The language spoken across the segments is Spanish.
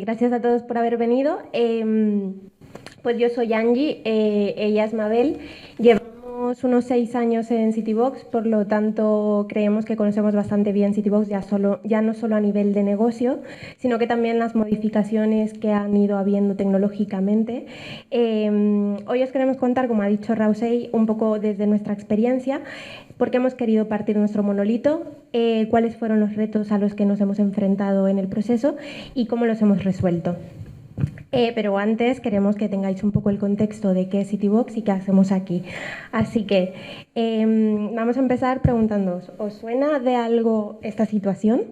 Gracias a todos por haber venido. Pues yo soy Angie, ella es Mabel. Llevamos unos 6 años en Citybox, por lo tanto creemos que conocemos bastante bien Citybox, ya no solo a nivel de negocio, sino que también las modificaciones que han ido habiendo tecnológicamente. Hoy os queremos contar, como ha dicho Rausei, un poco desde nuestra experiencia, por qué hemos querido partir nuestro monolito, cuáles fueron los retos a los que nos hemos enfrentado en el proceso y cómo los hemos resuelto. Pero antes queremos que tengáis un poco el contexto de qué es Citybox y qué hacemos aquí. Así que vamos a empezar preguntándoos, ¿os suena de algo esta situación?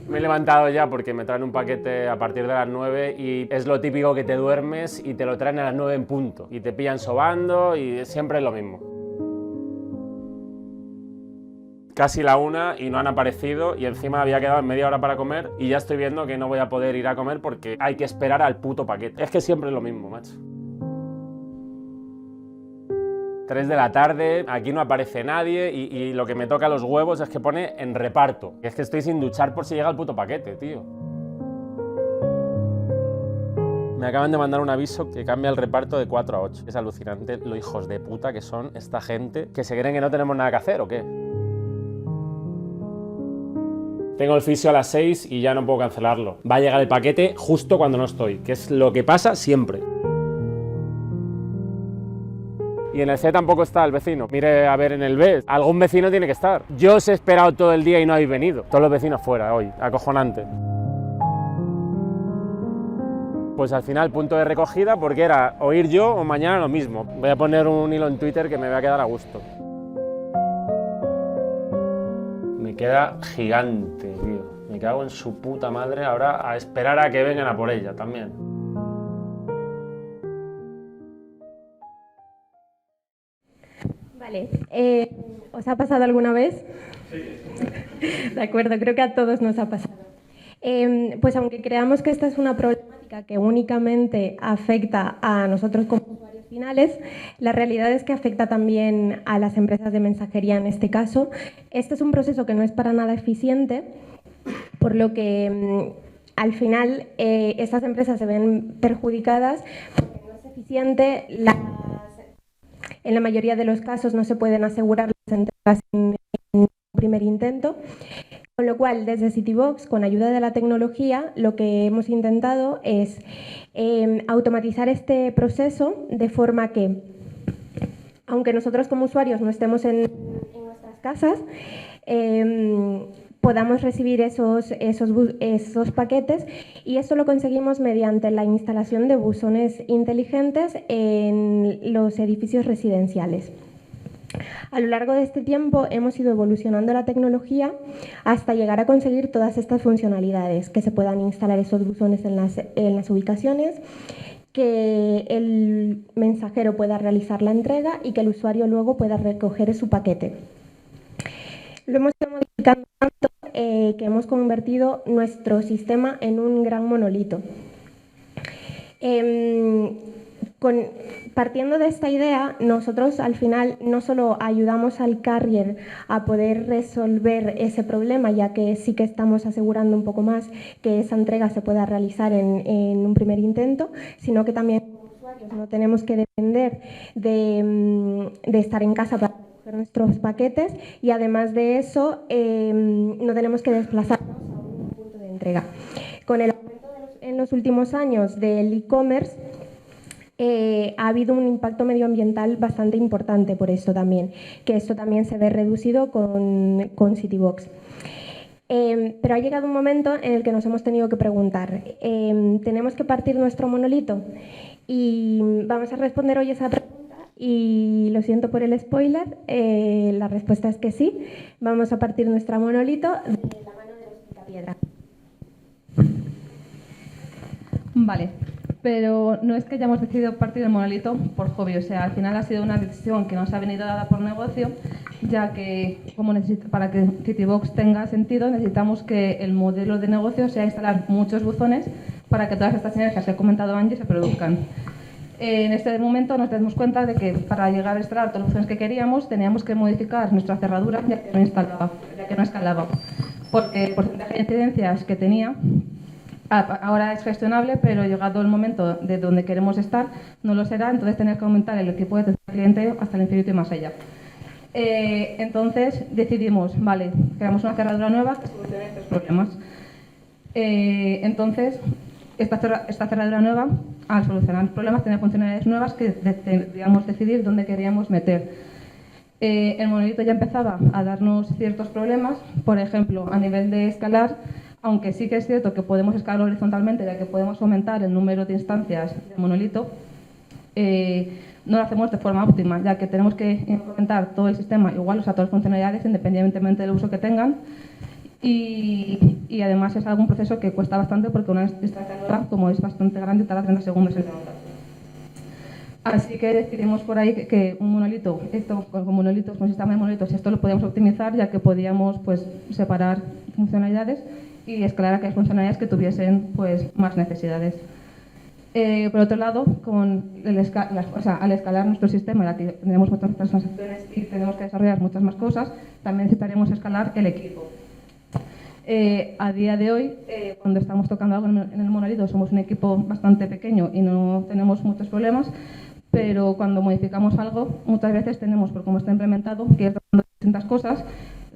Me he levantado ya porque me traen un paquete a partir de las 9 y es lo típico que te duermes y te lo traen a las 9 en punto y te pillan sobando y siempre es lo mismo. Casi la 1 y no han aparecido y encima había quedado en media hora para comer y ya estoy viendo que no voy a poder ir a comer porque hay que esperar al puto paquete. Es que siempre es lo mismo, macho. 3 de la tarde, aquí no aparece nadie y lo que me toca los huevos es que pone en reparto. Es que estoy sin duchar por si llega el puto paquete, tío. Me acaban de mandar un aviso que cambia el reparto de 4 a 8. Es alucinante lo hijos de puta que son esta gente que se creen que no tenemos nada que hacer o qué. Tengo el fisio a las 6 y ya no puedo cancelarlo. Va a llegar el paquete justo cuando no estoy, que es lo que pasa siempre. Y en el C tampoco está el vecino. Mire a ver en el B, algún vecino tiene que estar. Yo os he esperado todo el día y no habéis venido. Todos los vecinos fuera hoy, acojonante. Pues al final punto de recogida porque era o ir yo o mañana lo mismo. Voy a poner un hilo en Twitter que me va a quedar a gusto. Me queda gigante, tío. Me cago en su puta madre ahora a esperar a que vengan a por ella también. Vale, ¿os ha pasado alguna vez? Sí. De acuerdo, creo que a todos nos ha pasado. Pues aunque creamos que esta es una problemática que únicamente afecta a nosotros como usuarios finales, la realidad es que afecta también a las empresas de mensajería en este caso. Este es un proceso que no es para nada eficiente, por lo que al final estas empresas se ven perjudicadas porque no es eficiente. En la mayoría de los casos no se pueden asegurar las entregas en un primer intento. Con lo cual, desde Citybox, con ayuda de la tecnología, lo que hemos intentado es automatizar este proceso de forma que, aunque nosotros como usuarios no estemos en nuestras casas, podamos recibir esos paquetes, y esto lo conseguimos mediante la instalación de buzones inteligentes en los edificios residenciales. A lo largo de este tiempo hemos ido evolucionando la tecnología hasta llegar a conseguir todas estas funcionalidades, que se puedan instalar esos buzones en las ubicaciones, que el mensajero pueda realizar la entrega y que el usuario luego pueda recoger su paquete. Lo hemos ido modificando tanto que hemos convertido nuestro sistema en un gran monolito. Partiendo de esta idea, nosotros al final no solo ayudamos al carrier a poder resolver ese problema, ya que sí que estamos asegurando un poco más que esa entrega se pueda realizar en un primer intento, sino que también como usuarios no tenemos que depender de estar en casa para recoger nuestros paquetes, y además de eso no tenemos que desplazarnos a un punto de entrega. Con el aumento en los últimos años del e-commerce, ha habido un impacto medioambiental bastante importante por esto también, que esto también se ve reducido con Citybox. Pero ha llegado un momento en el que nos hemos tenido que preguntar, ¿tenemos que partir nuestro monolito? Y vamos a responder hoy esa pregunta, y lo siento por el spoiler, la respuesta es que sí, vamos a partir nuestro monolito de la mano de los Picapiedra. Vale. Pero no es que hayamos decidido partir el monolito por hobby, o sea, al final ha sido una decisión que nos ha venido dada por negocio, ya que para que Citybox tenga sentido necesitamos que el modelo de negocio sea instalar muchos buzones para que todas estas sinergias que ha comentado Angie se produzcan. En este momento nos damos cuenta de que para llegar a instalar todos los buzones que queríamos teníamos que modificar nuestra cerradura ya que no escalaba, porque el porcentaje de incidencias que tenía ahora es gestionable, pero llegado el momento de donde queremos estar, no lo será, entonces tener que aumentar el equipo de atención al cliente hasta el infinito y más allá. Entonces decidimos, vale, creamos una cerradura nueva que solucione estos problemas. Entonces, esta cerradura nueva, al solucionar problemas, tenía funcionalidades nuevas que deberíamos decidir dónde queríamos meter. El monolito ya empezaba a darnos ciertos problemas, por ejemplo, a nivel de escalar, aunque sí que es cierto que podemos escalar horizontalmente, ya que podemos aumentar el número de instancias del monolito, no lo hacemos de forma óptima, ya que tenemos que implementar todo el sistema igual, o sea, todas las funcionalidades, independientemente del uso que tengan. Y además es algún proceso que cuesta bastante porque una instancia nueva, como es bastante grande, tarda 30 segundos en levantar. Así que decidimos por ahí que un monolito, con sistema de monolitos, esto lo podíamos optimizar, ya que podíamos pues, separar funcionalidades y escalar aquellas funcionalidades que tuviesen pues, más necesidades. Por otro lado, al escalar nuestro sistema, ya que tenemos muchas transacciones y tenemos que desarrollar muchas más cosas, también necesitaríamos escalar el equipo. A día de hoy, cuando estamos tocando algo en el monolito, somos un equipo bastante pequeño y no tenemos muchos problemas, pero cuando modificamos algo, muchas veces tenemos, por cómo está implementado, que ir tratando distintas cosas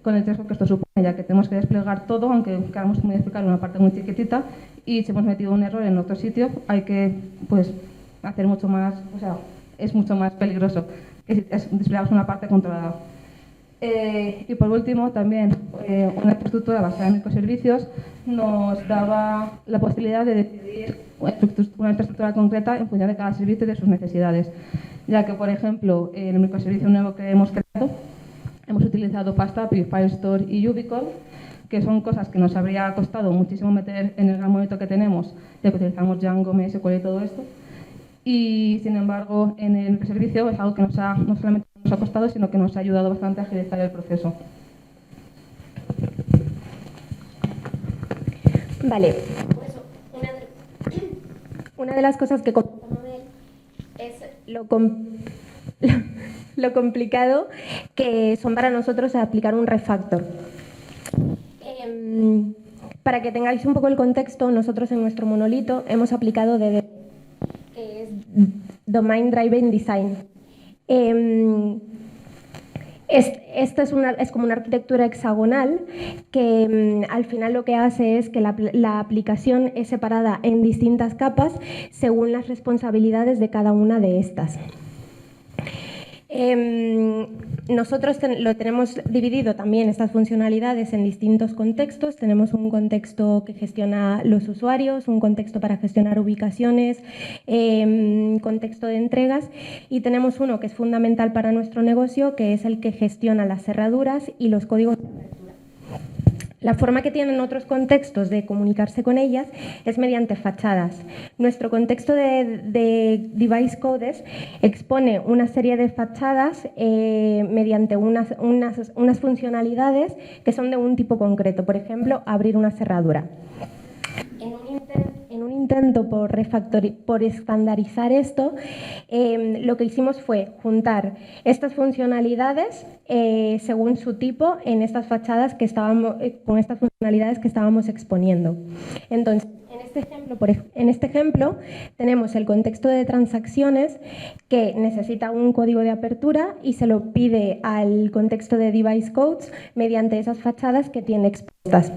con el riesgo que esto supone, ya que tenemos que desplegar todo, aunque queramos modificar una parte muy chiquitita, y si hemos metido un error en otro sitio, hay que pues, hacer mucho más, o sea, es mucho más peligroso que si desplegamos una parte controlada. Y por último, también una infraestructura basada en microservicios nos daba la posibilidad de decidir una infraestructura concreta en función de cada servicio y de sus necesidades. Ya que, por ejemplo, en el microservicio nuevo que hemos creado, hemos utilizado FastAPI, Firestore y Ubiquitol, que son cosas que nos habría costado muchísimo meter en el gran monolito que tenemos, ya que utilizamos Django, MySQL y todo esto. Y, sin embargo, en el microservicio es algo que no solamente nos ha costado, sino que nos ha ayudado bastante a agilizar el proceso. Vale, pues una de las cosas que comenta Mabel es lo complicado que son para nosotros aplicar un refactor. Para que tengáis un poco el contexto, nosotros en nuestro monolito hemos aplicado DDD, que es Domain Driven Design. Esta es como una arquitectura hexagonal que al final lo que hace es que la aplicación es separada en distintas capas según las responsabilidades de cada una de estas. Nosotros lo tenemos dividido también estas funcionalidades en distintos contextos. Tenemos un contexto que gestiona los usuarios, un contexto para gestionar ubicaciones, contexto de entregas, y tenemos uno que es fundamental para nuestro negocio, que es el que gestiona las cerraduras y los códigos de apertura. La forma que tienen otros contextos de comunicarse con ellas es mediante fachadas. Nuestro contexto de Device Codes expone una serie de fachadas mediante unas funcionalidades que son de un tipo concreto. Por ejemplo, abrir una cerradura. En un intento por estandarizar esto, lo que hicimos fue juntar estas funcionalidades según su tipo en estas fachadas que estábamos, con estas funcionalidades que estábamos exponiendo. Entonces, en este ejemplo tenemos el contexto de transacciones que necesita un código de apertura y se lo pide al contexto de Device Codes mediante esas fachadas que tiene expuestas.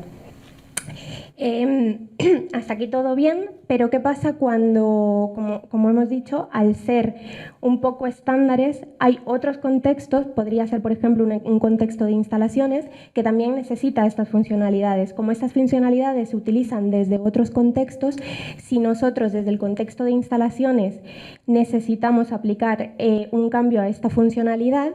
Hasta aquí todo bien, pero ¿qué pasa cuando, como hemos dicho, al ser un poco estándares, hay otros contextos, podría ser por ejemplo un contexto de instalaciones, que también necesita estas funcionalidades? Como estas funcionalidades se utilizan desde otros contextos, si nosotros desde el contexto de instalaciones necesitamos aplicar un cambio a esta funcionalidad,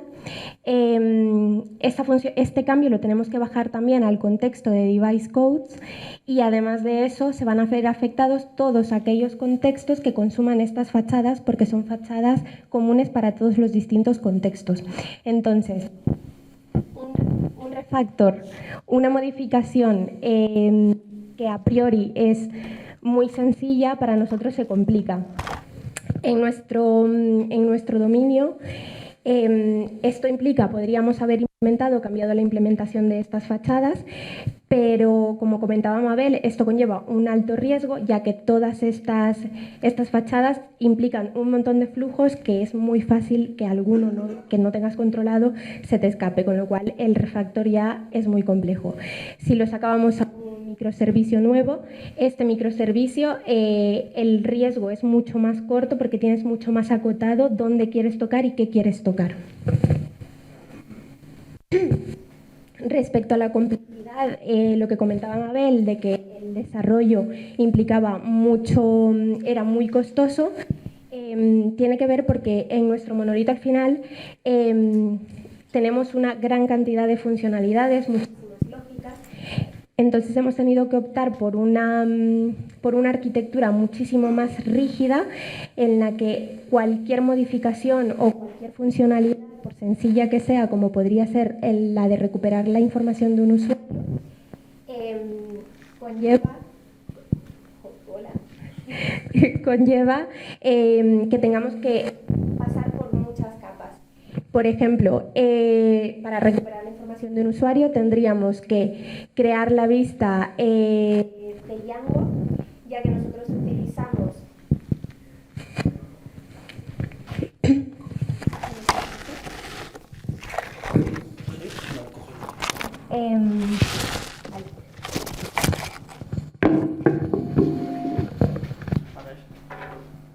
este cambio lo tenemos que bajar también al contexto de Device Codes, y además de eso se van a ver afectados todos aquellos contextos que consuman estas fachadas, porque son fachadas comunes para todos los distintos contextos. Entonces, un refactor, una modificación que a priori es muy sencilla, para nosotros se complica. En nuestro dominio, esto implica, podríamos haber cambiado la implementación de estas fachadas, pero como comentaba Mabel, esto conlleva un alto riesgo, ya que todas estas fachadas implican un montón de flujos que es muy fácil que alguno que no tengas controlado se te escape, con lo cual el refactor ya es muy complejo. Si lo sacábamos a un microservicio nuevo, este microservicio el riesgo es mucho más corto porque tienes mucho más acotado dónde quieres tocar y qué quieres tocar. Respecto a la complejidad, lo que comentaba Mabel, de que el desarrollo implicaba mucho, era muy costoso, tiene que ver porque en nuestro monolito al final tenemos una gran cantidad de funcionalidades, muchísimas lógicas. Entonces hemos tenido que optar por una arquitectura muchísimo más rígida en la que cualquier modificación o cualquier funcionalidad, por sencilla que sea, como podría ser la de recuperar la información de un usuario, conlleva que tengamos que pasar por muchas capas. Por ejemplo, para recuperar la información de un usuario tendríamos que crear la vista de Django, ya que nosotros utilizamos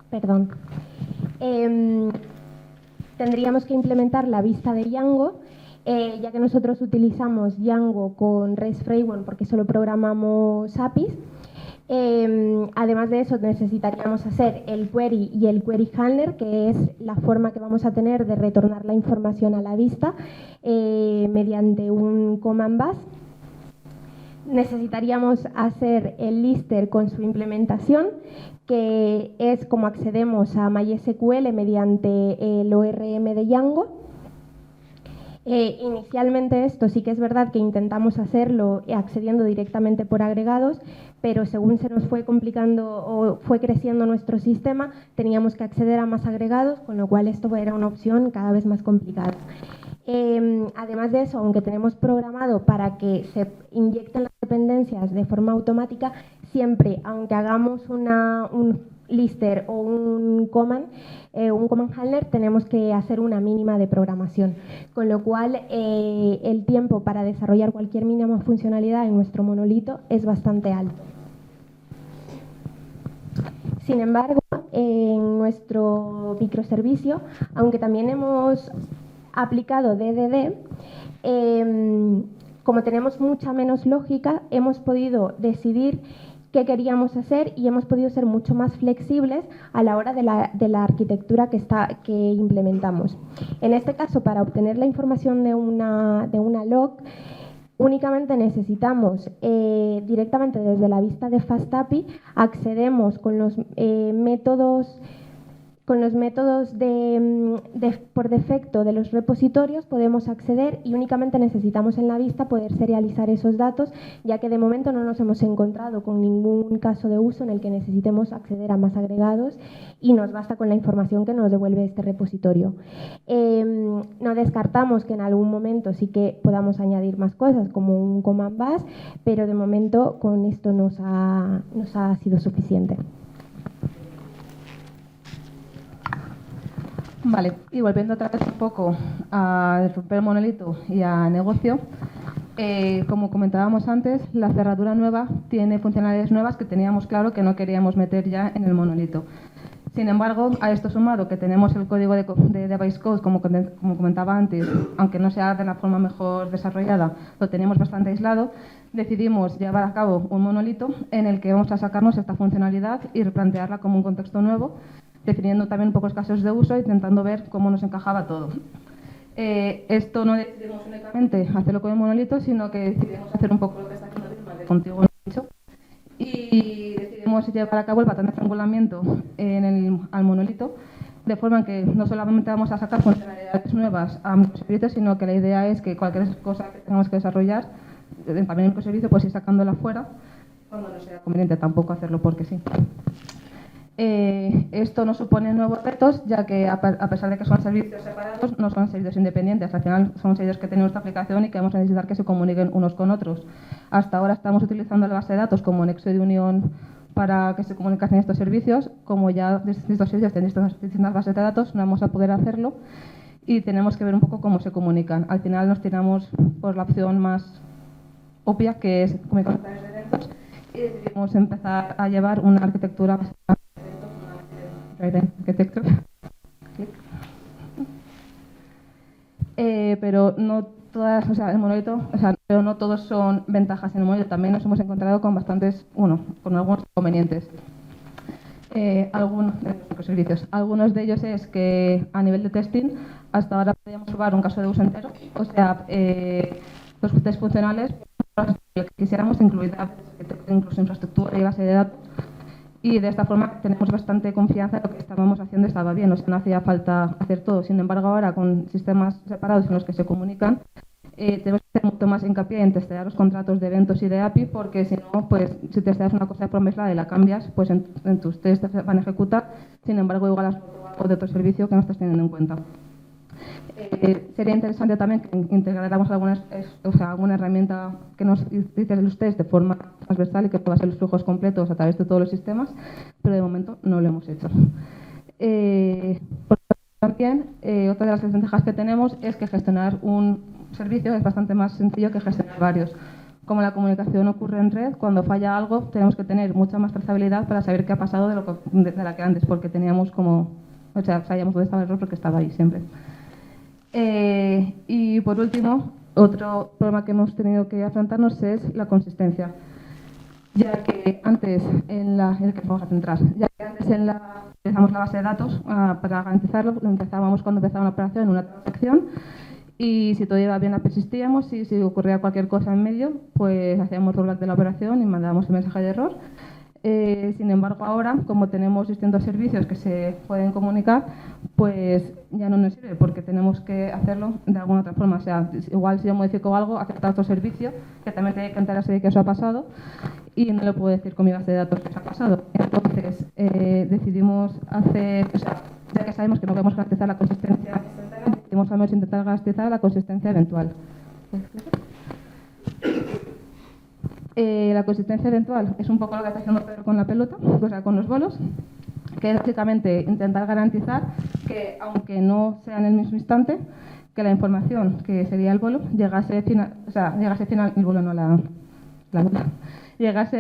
perdón. Tendríamos que implementar la vista de Django, ya que nosotros utilizamos Django con REST Framework porque solo programamos APIs. Además de eso, necesitaríamos hacer el query y el query handler, que es la forma que vamos a tener de retornar la información a la vista mediante un command bus. Necesitaríamos hacer el lister con su implementación, que es como accedemos a MySQL mediante el ORM de Django. Inicialmente esto sí que es verdad que intentamos hacerlo accediendo directamente por agregados, pero según se nos fue complicando o fue creciendo nuestro sistema, teníamos que acceder a más agregados, con lo cual esto era una opción cada vez más complicada. Además de eso, aunque tenemos programado para que se inyecten las dependencias de forma automática, siempre, aunque hagamos un lister o un command handler, tenemos que hacer una mínima de programación, con lo cual el tiempo para desarrollar cualquier mínima funcionalidad en nuestro monolito es bastante alto. Sin embargo, en nuestro microservicio, aunque también hemos aplicado DDD, como tenemos mucha menos lógica, hemos podido decidir qué queríamos hacer y hemos podido ser mucho más flexibles a la hora de la arquitectura que implementamos. En este caso, para obtener la información de una log, únicamente necesitamos directamente desde la vista de FastAPI, accedemos con los métodos por defecto de los repositorios, podemos acceder y únicamente necesitamos en la vista poder serializar esos datos, ya que de momento no nos hemos encontrado con ningún caso de uso en el que necesitemos acceder a más agregados y nos basta con la información que nos devuelve este repositorio. No descartamos que en algún momento sí que podamos añadir más cosas como un command bus, pero de momento con esto nos ha sido suficiente. Vale, y volviendo otra vez un poco a romper el monolito y a negocio, como comentábamos antes, la cerradura nueva tiene funcionalidades nuevas que teníamos claro que no queríamos meter ya en el monolito. Sin embargo, a esto sumado que tenemos el código de Device Code, como comentaba antes, aunque no sea de la forma mejor desarrollada, lo tenemos bastante aislado, decidimos llevar a cabo un monolito en el que vamos a sacarnos esta funcionalidad y replantearla como un contexto nuevo, definiendo también un poco los casos de uso e intentando ver cómo nos encajaba todo. Esto no decidimos únicamente hacerlo con el monolito, sino que decidimos hacer un poco lo que está haciendo Vilma de contigo dicho, y decidimos llevar a cabo el patrón de estrangulamiento al monolito, de forma en que no solamente vamos a sacar funcionalidades nuevas a microservicios, sino que la idea es que cualquier cosa que tengamos que desarrollar, también en microservicio, pues ir sacándola fuera, cuando no sea conveniente tampoco hacerlo porque sí. Esto no supone nuevos retos, ya que a pesar de que son servicios separados, no son servicios independientes. Al final son servicios que tienen nuestra aplicación y que vamos a necesitar que se comuniquen unos con otros. Hasta ahora estamos utilizando la base de datos como nexo de unión para que se comuniquen estos servicios. Como ya estos servicios tienen distintas bases de datos, no vamos a poder hacerlo y tenemos que ver un poco cómo se comunican. Al final nos tiramos por la opción más obvia, que es comunicar de eventos, y decidimos empezar a llevar una arquitectura basada arquitectura. Pero no todas, o sea, el monolito, o sea, pero no todos son ventajas en el monolito. También nos hemos encontrado con bastantes, con algunos inconvenientes. Algunos de los servicios. Algunos de ellos es que a nivel de testing, hasta ahora podíamos probar un caso de uso entero, o sea, los test funcionales, lo que quisiéramos incluir incluso infraestructura y base de datos. Y de esta forma tenemos bastante confianza en lo que estábamos haciendo estaba bien, o sea, no hacía falta hacer todo. Sin embargo, ahora con sistemas separados en los que se comunican, tenemos que hacer mucho más hincapié en testear los contratos de eventos y de API, porque si no, pues si testeas una cosa de promesa y la cambias, pues en tus tests se van a ejecutar, sin embargo, igual has o de otro servicio que no estás teniendo en cuenta. Sería interesante también que integráramos alguna herramienta que nos hiciera los test de forma transversal y que pueda ser los flujos completos a través de todos los sistemas, pero de momento no lo hemos hecho. También, otra de las desventajas que tenemos es que gestionar un servicio es bastante más sencillo que gestionar varios. Como la comunicación ocurre en red, cuando falla algo tenemos que tener mucha más trazabilidad para saber qué ha pasado de la que antes, porque teníamos sabíamos dónde estaba el error porque estaba ahí siempre. Y por último, otro problema que hemos tenido que afrontarnos es la consistencia. Ya que antes utilizamos la base de datos para garantizarlo, empezábamos cuando empezaba una operación, una transacción, y si todo iba bien la persistíamos y si ocurría cualquier cosa en medio, pues hacíamos rollback de la operación y mandábamos el mensaje de error. Sin embargo, ahora, como tenemos distintos servicios que se pueden comunicar, pues ya no nos sirve porque tenemos que hacerlo de alguna otra forma. O sea, igual si yo modifico algo, aceptar otro servicio que también tiene que enterarse de que eso ha pasado y no le puedo decir con mi base de datos que eso ha pasado. Entonces, decidimos hacer, ya que sabemos que no podemos garantizar la consistencia instantánea, decidimos al menos intentar garantizar la consistencia eventual. La consistencia eventual es un poco lo que está haciendo Pedro con la pelota, o sea, con los bolos, que es básicamente intentar garantizar que, aunque no sea en el mismo instante, que la información que sería el bolo llegase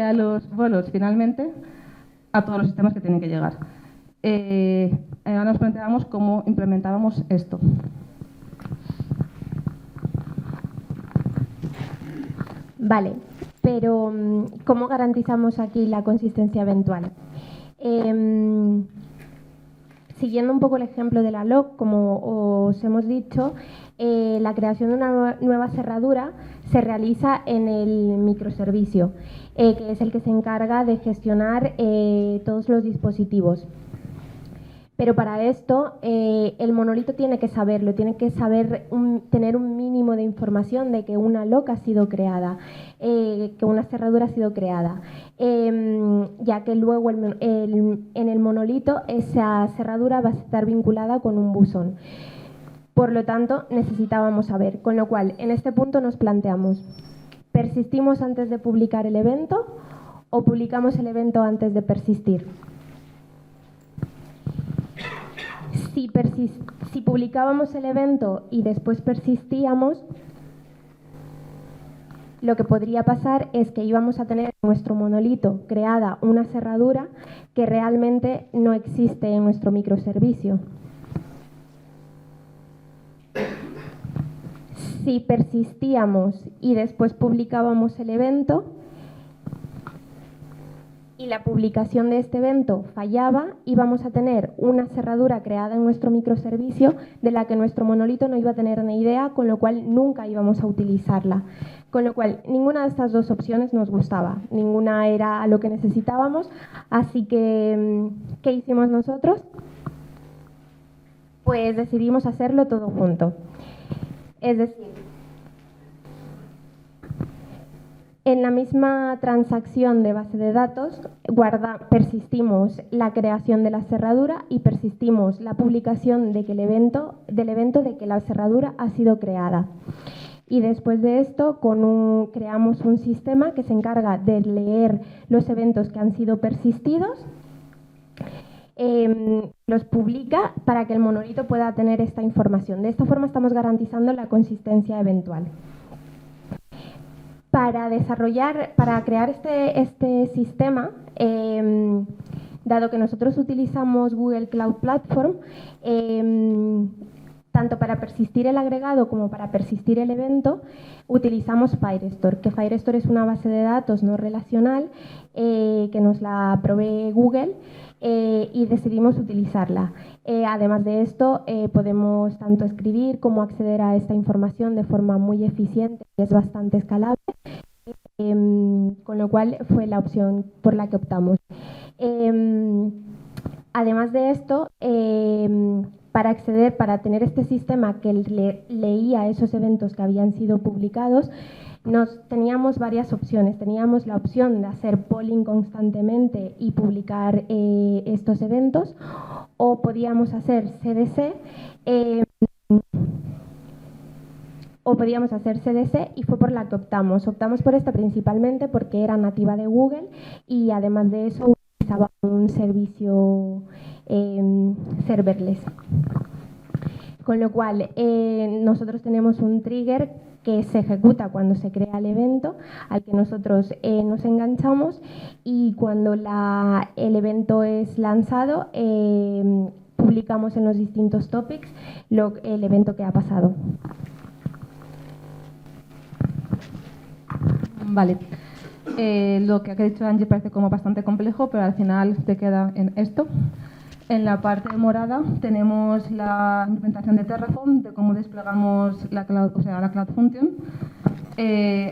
a los bolos finalmente a todos los sistemas que tienen que llegar. Ahora nos planteamos cómo implementábamos esto. Vale. Pero, ¿cómo garantizamos aquí la consistencia eventual? Siguiendo un poco el ejemplo de la log, como os hemos dicho, la creación de una nueva cerradura se realiza en el microservicio, que es el que se encarga de gestionar todos los dispositivos. Pero para esto, el monolito tiene que saberlo, tiene que saber tener un mínimo de información de que una log ha sido creada, que una cerradura ha sido creada, ya que luego en el monolito esa cerradura va a estar vinculada con un buzón. Por lo tanto, necesitábamos saber, con lo cual en este punto nos planteamos, ¿persistimos antes de publicar el evento o publicamos el evento antes de persistir? Si publicábamos el evento y después persistíamos, lo que podría pasar es que íbamos a tener en nuestro monolito creada una cerradura que realmente no existe en nuestro microservicio. Si persistíamos y después publicábamos el evento, y la publicación de este evento fallaba, íbamos a tener una cerradura creada en nuestro microservicio de la que nuestro monolito no iba a tener ni idea, con lo cual nunca íbamos a utilizarla. Con lo cual, ninguna de estas dos opciones nos gustaba, ninguna era lo que necesitábamos, así que, ¿qué hicimos nosotros? Pues decidimos hacerlo todo junto. Es decir, En la misma transacción de base de datos persistimos la creación de la cerradura y persistimos la publicación del evento de que la cerradura ha sido creada. Y después de esto creamos un sistema que se encarga de leer los eventos que han sido persistidos, los publica para que el monolito pueda tener esta información. De esta forma estamos garantizando la consistencia eventual. Para crear este sistema, dado que nosotros utilizamos Google Cloud Platform, tanto para persistir el agregado como para persistir el evento, utilizamos Firestore, que Firestore es una base de datos no relacional que nos la provee Google y decidimos utilizarla. Además de esto, podemos tanto escribir como acceder a esta información de forma muy eficiente y es bastante escalable, con lo cual fue la opción por la que optamos. Además de esto, para tener este sistema que leía esos eventos que habían sido publicados, teníamos varias opciones. Teníamos la opción de hacer polling constantemente y publicar estos eventos, o podíamos hacer CDC, y fue por la que optamos. Optamos por esta principalmente porque era nativa de Google y además de eso utilizaba un servicio serverless. Con lo cual, nosotros tenemos un trigger que se ejecuta cuando se crea el evento, al que nosotros nos enganchamos, y cuando el evento es lanzado, publicamos en los distintos topics el evento que ha pasado. Vale. Lo que ha dicho Angie parece como bastante complejo, pero al final te queda en esto. En la parte morada tenemos la implementación de Terraform, de cómo desplegamos la Cloud Function.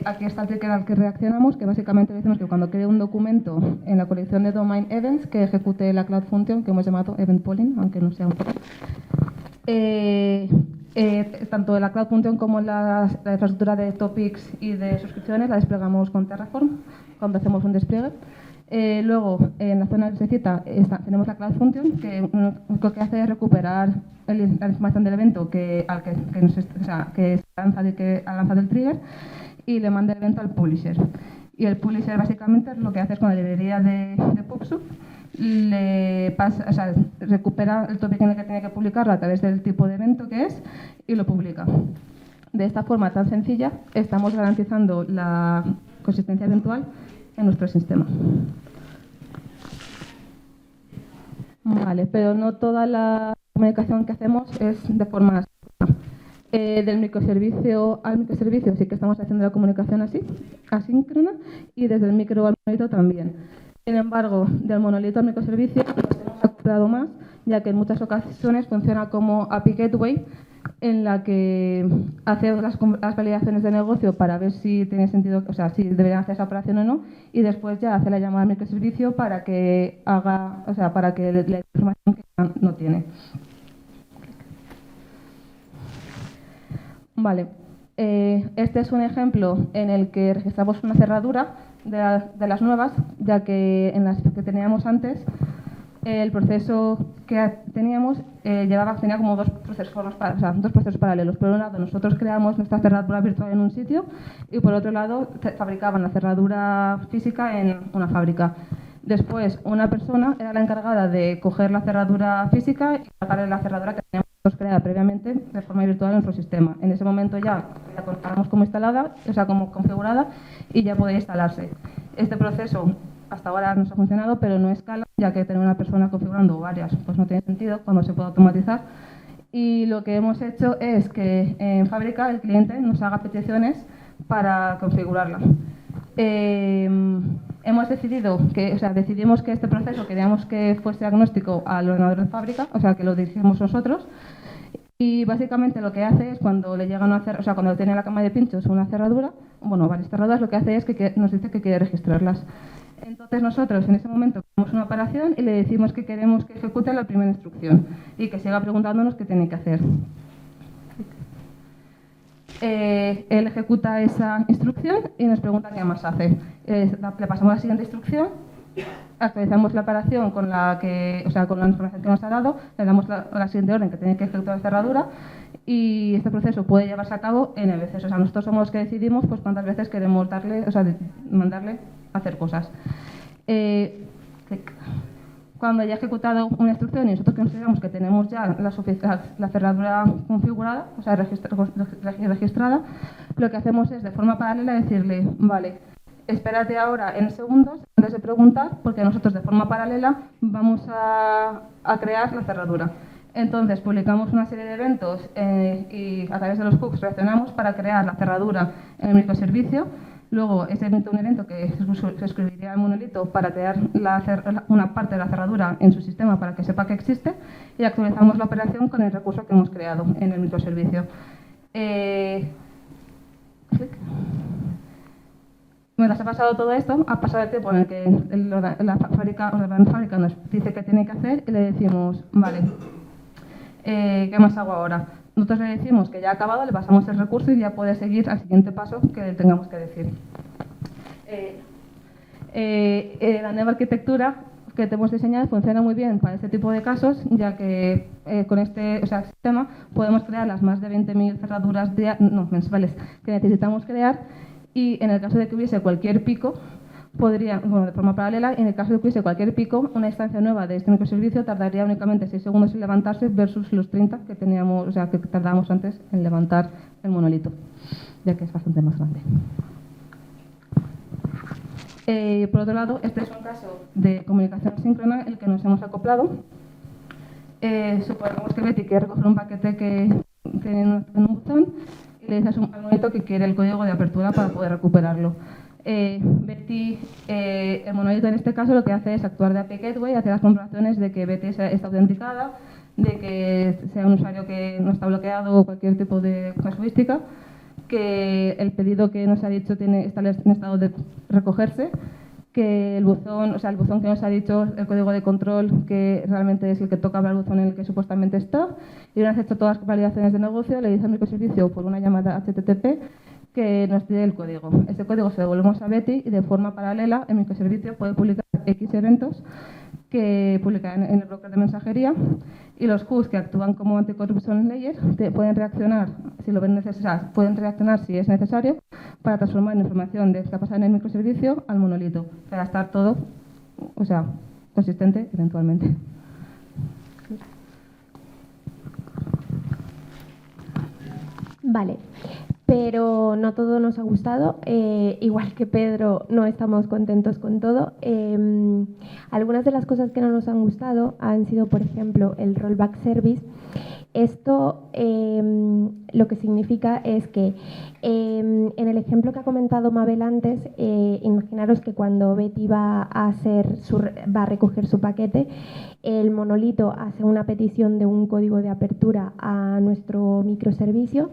Aquí está el trigger al que reaccionamos, que básicamente decimos que cuando cree un documento en la colección de Domain Events, que ejecute la Cloud Function, que hemos llamado Event Polling, aunque no sea un poco. Tanto la Cloud Function como la infraestructura de topics y de suscripciones la desplegamos con Terraform cuando hacemos un despliegue. Luego, en la zona que se cita, tenemos la Cloud Function, que lo que hace es recuperar la información del evento que ha lanzado el trigger y le manda el evento al publisher. Y el publisher básicamente lo que hace es con la librería de PubSub, recupera el topic en el que tiene que publicarlo a través del tipo de evento que es y lo publica. De esta forma tan sencilla estamos garantizando la consistencia eventual en nuestro sistema. Vale, pero no toda la comunicación que hacemos es de forma del microservicio al microservicio sí que estamos haciendo la comunicación asíncrona, y desde el micro al monolito también. Sin embargo, del monolito al microservicio nos hemos acoplado más, ya que en muchas ocasiones funciona como API Gateway, en la que hace las validaciones de negocio para ver si tiene sentido, o sea, si deberían hacer esa operación o no, y después ya hace la llamada al microservicio para que para que le dé información que no tiene. Vale, este es un ejemplo en el que registramos una cerradura de las nuevas, ya que en las que teníamos antes, el proceso que teníamos tenía como dos procesos paralelos. Por un lado, nosotros creamos nuestra cerradura virtual en un sitio y por otro lado, fabricaban la cerradura física en una fábrica. Después, una persona era la encargada de coger la cerradura física y cargarle la cerradura que teníamos creada previamente de forma virtual en nuestro sistema. En ese momento ya la contábamos como instalada, o sea, como configurada, y ya podía instalarse. Este proceso hasta ahora nos ha funcionado, pero no escala, ya que tener una persona configurando varias pues no tiene sentido cuando se puede automatizar. Y lo que hemos hecho es que en fábrica el cliente nos haga peticiones para configurarla. Hemos decidimos que este proceso queríamos que fuese agnóstico al ordenador de fábrica, o sea, que lo dirigimos nosotros. Y básicamente lo que hace es cuando le llega cuando tiene la cama de pinchos una cerradura, varias cerraduras, lo que hace es que nos dice que quiere registrarlas. Entonces nosotros en ese momento hacemos una operación y le decimos que queremos que ejecute la primera instrucción y que siga preguntándonos qué tiene que hacer. él ejecuta esa instrucción y nos pregunta qué más hace. Le pasamos la siguiente instrucción, actualizamos la operación con la información que nos ha dado, le damos la siguiente orden que tiene que ejecutar la cerradura y este proceso puede llevarse a cabo N veces. O sea, nosotros somos los que decidimos pues, cuántas veces queremos mandarle a hacer cosas. Cuando haya ejecutado una instrucción y nosotros consideramos que tenemos ya la cerradura configurada, o sea, registrada, lo que hacemos es de forma paralela decirle, vale, espérate ahora en segundos antes de preguntar, porque nosotros de forma paralela vamos a crear la cerradura. Entonces publicamos una serie de eventos y a través de los hooks reaccionamos para crear la cerradura en el microservicio. Luego se emite un evento que se escribiría al monolito para crear una parte de la cerradura en su sistema para que sepa que existe y actualizamos la operación con el recurso que hemos creado en el microservicio. Mientras ha pasado todo esto, ha pasado el tiempo en el que la fábrica nos dice qué tiene que hacer y le decimos, vale, ¿qué más hago ahora? Nosotros le decimos que ya ha acabado, le pasamos el recurso y ya puede seguir al siguiente paso que le tengamos que decir. La nueva arquitectura que te hemos diseñado funciona muy bien para este tipo de casos, ya que con este sistema podemos crear las más de 20.000 cerraduras mensuales que necesitamos crear y en el caso de que hubiese cualquier pico, de forma paralela, en el caso de que hubiese cualquier pico, una instancia nueva de este microservicio tardaría únicamente 6 segundos en levantarse versus los 30 que teníamos, que tardábamos antes en levantar el monolito, ya que es bastante más grande. Por otro lado, este es un caso de comunicación síncrona el que nos hemos acoplado. Suponemos que Betty quiere recoger un paquete que tiene en un buzón y le dices al monolito que quiere el código de apertura para poder recuperarlo. Betty, el monolito en este caso lo que hace es actuar de API Gateway, hacer las comprobaciones de que Betty está autenticada, de que sea un usuario que no está bloqueado o cualquier tipo de casuística, que el pedido que nos ha dicho está en estado de recogerse, que el buzón que nos ha dicho, el código de control, que realmente es el que toca el buzón en el que supuestamente está, y una vez hecho todas las validaciones de negocio, le dice al microservicio por una llamada HTTP que nos pide el código. Ese código se lo devolvemos a Betty y de forma paralela el microservicio puede publicar X eventos que publican en el broker de mensajería y los hooks que actúan como anticorruption layer pueden reaccionar si lo ven necesario, pueden reaccionar si es necesario para transformar la información de que ha pasado en el microservicio al monolito para estar todo, consistente eventualmente. Vale. Pero no todo nos ha gustado, igual que Pedro no estamos contentos con todo. Algunas de las cosas que no nos han gustado han sido, por ejemplo, el rollback service. Esto lo que significa es que en el ejemplo que ha comentado Mabel antes, imaginaros que cuando Betty va a recoger su paquete, el monolito hace una petición de un código de apertura a nuestro microservicio.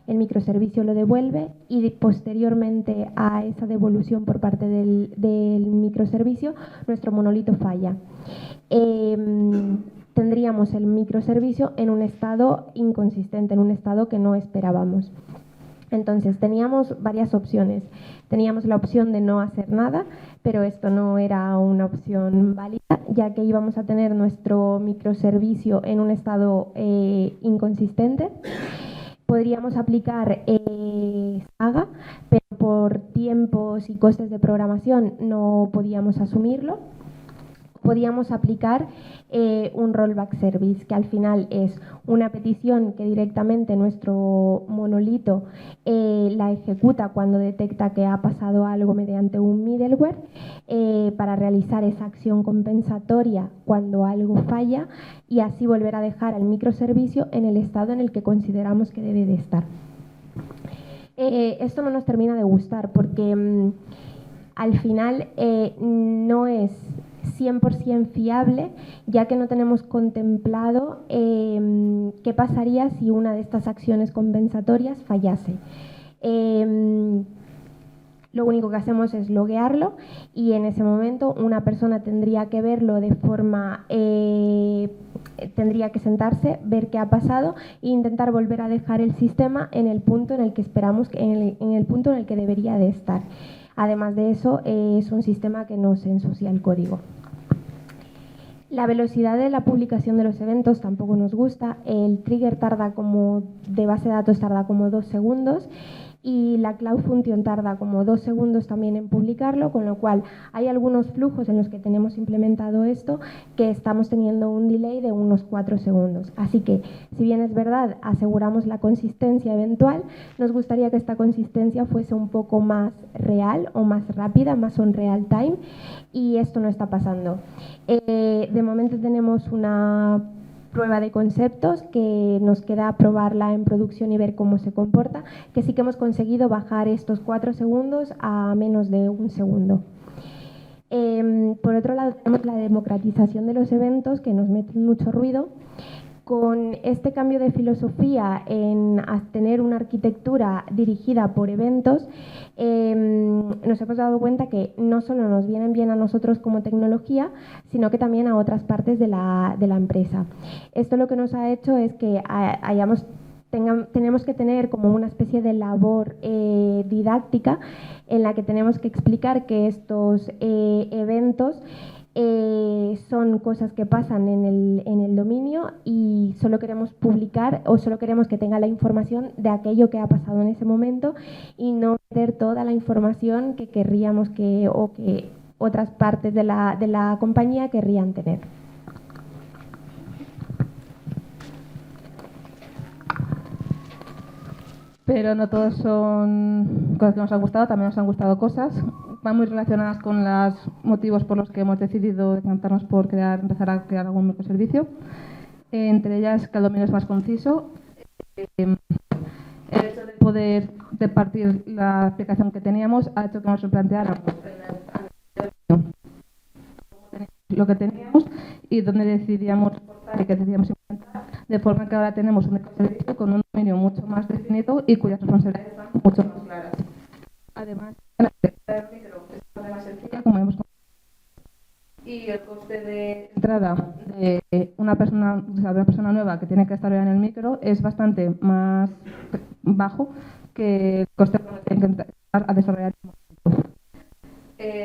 El microservicio lo devuelve y posteriormente a esa devolución por parte del microservicio, nuestro monolito falla. Tendríamos el microservicio en un estado inconsistente, en un estado que no esperábamos. Entonces teníamos varias opciones. Teníamos la opción de no hacer nada, pero esto no era una opción válida, ya que íbamos a tener nuestro microservicio en un estado inconsistente. Podríamos aplicar Saga, pero por tiempos y costes de programación no podíamos asumirlo. Podíamos aplicar un rollback service, que al final es una petición que directamente nuestro monolito la ejecuta cuando detecta que ha pasado algo mediante un middleware para realizar esa acción compensatoria cuando algo falla y así volver a dejar al microservicio en el estado en el que consideramos que debe de estar. Esto no nos termina de gustar porque al final no es 100% fiable, ya que no tenemos contemplado qué pasaría si una de estas acciones compensatorias fallase. Lo único que hacemos es loguearlo y en ese momento una persona tendría que verlo de forma tendría que sentarse, ver qué ha pasado e intentar volver a dejar el sistema en el punto en el que esperamos, en el punto en el que debería de estar. Además de eso, es un sistema que no se ensucia el código. La velocidad de la publicación de los eventos tampoco nos gusta. El trigger de base de datos tarda como 2 segundos y la Cloud Function tarda como 2 segundos también en publicarlo, con lo cual hay algunos flujos en los que tenemos implementado esto que estamos teniendo un delay de unos 4 segundos. Así que, si bien es verdad, aseguramos la consistencia eventual, nos gustaría que esta consistencia fuese un poco más real o más rápida, más on real time, y esto no está pasando. De momento tenemos una prueba de conceptos que nos queda probarla en producción y ver cómo se comporta, que sí que hemos conseguido bajar estos 4 segundos a menos de 1 segundo. Por otro lado, tenemos la democratización de los eventos, que nos mete mucho ruido. Con este cambio de filosofía en tener una arquitectura dirigida por eventos, nos hemos dado cuenta que no solo nos vienen bien a nosotros como tecnología, sino que también a otras partes de la empresa. Esto lo que nos ha hecho es que tenemos que tener como una especie de labor didáctica en la que tenemos que explicar que estos eventos son cosas que pasan en el dominio y solo queremos publicar o solo queremos que tenga la información de aquello que ha pasado en ese momento y no meter toda la información que querríamos que otras partes de la compañía querrían tener. Pero no todos son cosas que nos han gustado, también nos han gustado cosas. Van muy relacionadas con los motivos por los que hemos decidido decantarnos por empezar a crear algún microservicio. Entre ellas, que el dominio es más conciso. El hecho de poder partir la aplicación que teníamos ha hecho que nos replanteáramos lo que teníamos y dónde decidíamos exportar y qué decidíamos implementar, de forma que ahora tenemos un microservicio con un dominio mucho más definido y cuyas responsabilidades están mucho más claras. Además, la arquitectura del micro es más sencilla, como hemos comentado, y el coste de entrada de una persona nueva que tiene que desarrollar en el micro es bastante más bajo que el coste que tiene que entrar a desarrollar el micro.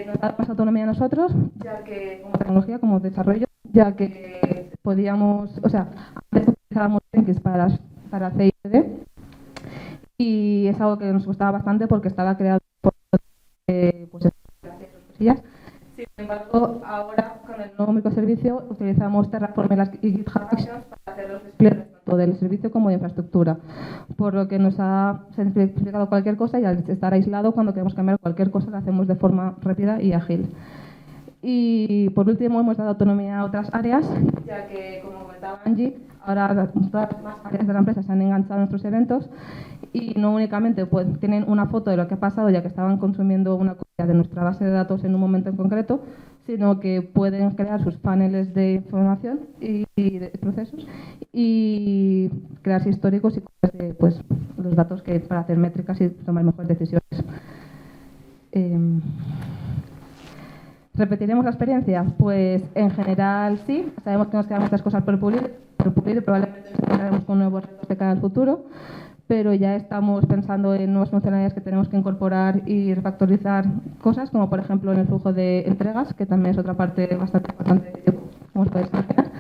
Nos da más autonomía a nosotros, ya que como tecnología, como desarrollo, ya que podíamos, antes utilizábamos Jenkins para CICD y es algo que nos gustaba bastante porque estaba creado por cosillas. Sin embargo, ahora con el nuevo microservicio utilizamos Terraform y GitHub Actions para hacer los despliegues tanto del servicio como de infraestructura, por lo que nos ha simplificado cualquier cosa y al estar aislado, cuando queremos cambiar cualquier cosa lo hacemos de forma rápida y ágil. Y por último, hemos dado autonomía a otras áreas, ya que, como comentaba Angie, ahora todas las más áreas de la empresa se han enganchado a nuestros eventos y no únicamente tienen una foto de lo que ha pasado, ya que estaban consumiendo una copia de nuestra base de datos en un momento en concreto, sino que pueden crear sus paneles de información y de procesos y crearse históricos y cosas de los datos para hacer métricas y tomar mejores decisiones. ¿Repetiremos la experiencia? Pues en general sí, sabemos que nos quedan muchas cosas por pulir y probablemente nos encontraremos con nuevos retos de cara al futuro, pero ya estamos pensando en nuevas funcionalidades que tenemos que incorporar y refactorizar cosas, como por ejemplo en el flujo de entregas, que también es otra parte bastante importante, como os podéis imaginar.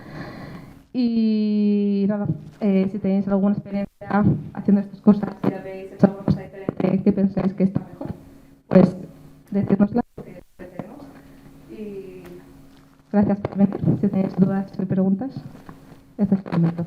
Y nada, si tenéis alguna experiencia haciendo estas cosas, si habéis hecho alguna cosa diferente que pensáis que está mejor, pues decírnosla. Y gracias por venir. Si tenéis dudas o preguntas, este es el momento.